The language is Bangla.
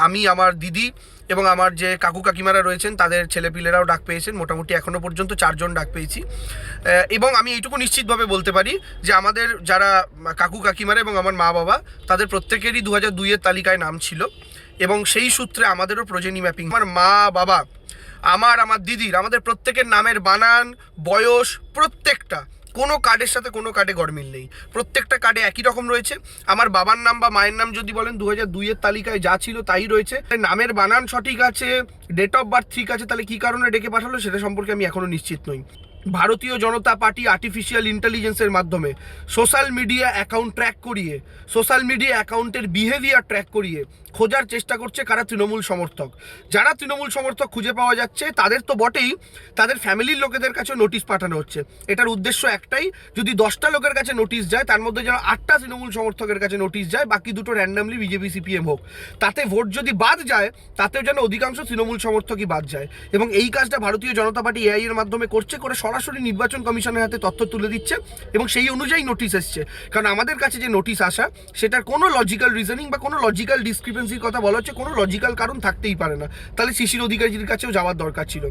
আমি, আমার দিদি এবং আমার যে কাকু কাকিমারা রয়েছেন তাদের ছেলেপিলেরাও ডাক পেয়েছেন। মোটামুটি এখনও পর্যন্ত 4 জন ডাক পেয়েছি। এবং আমি এইটুকু নিশ্চিতভাবে বলতে পারি যে আমাদের যারা কাকু কাকিমারা এবং আমার মা বাবা, তাদের প্রত্যেকেরই 2002-এর তালিকায় নাম ছিল এবং সেই সূত্রে আমাদেরও প্রোজেনি ম্যাপিং, আমার মা বাবা, আমার দিদির, আমাদের প্রত্যেকের নামের বানান, বয়স, প্রত্যেকটা কোনো কার্ডের সাথে কোনো কার্ডে গরমিল নেই। প্রত্যেকটা কার্ডে একই রকম রয়েছে। আমার বাবার নাম বা মায়ের নাম যদি বলেন 2002-এর তালিকায় যা ছিল তাই রয়েছে। নামের বানান সঠিক আছে, ডেট অফ বার্থ ঠিক আছে। তাহলে কী কারণে ডেকে পাঠালো সেটা সম্পর্কে আমি এখনও নিশ্চিত নই। ভারতীয় জনতা পার্টি আর্টিফিশিয়াল ইন্টেলিজেন্সের মাধ্যমে সোশ্যাল মিডিয়া অ্যাকাউন্ট ট্র্যাক করিয়ে, সোশ্যাল মিডিয়া অ্যাকাউন্টের বিহেভিয়ার ট্র্যাক করিয়ে খোঁজার চেষ্টা করছে কারা তৃণমূল সমর্থক। যারা তৃণমূল সমর্থক খুঁজে পাওয়া যাচ্ছে তাদের তো বটেই, তাদের ফ্যামিলির লোকেদের কাছে নোটিশ পাঠানো হচ্ছে। এটার উদ্দেশ্য একটাই, যদি 10টা লোকের কাছে নোটিশ যায় তার মধ্যে যেন 8টা তৃণমূল সমর্থকের কাছে নোটিশ যায়, বাকি দুটো র্যান্ডামলি বিজেপি সিপিএম হোক। তাতে ভোট যদি বাদ যায় তাতেও যেন অধিকাংশ তৃণমূল সমর্থকই বাদ যায়। এবং এই কাজটা ভারতীয় জনতা পার্টি এআই এর মাধ্যমে করছে, করে সরাসরি নির্বাচন কমিশনের হাতে তথ্য তুলে দিচ্ছে এবং সেই অনুযায়ী নোটিশ এসছে। কারণ আমাদের কাছে যে নোটিশ আসা সেটার কোনো লজিক্যাল রিজনিং বা কোনো লজিক্যাল ডিসক্রিপেন্সির কথা বলা হচ্ছে, কোনো লজিক্যাল কারণ থাকতেই পারে না। তাহলে শিশির অধিকারীর কাছেও যাওয়ার দরকার ছিল।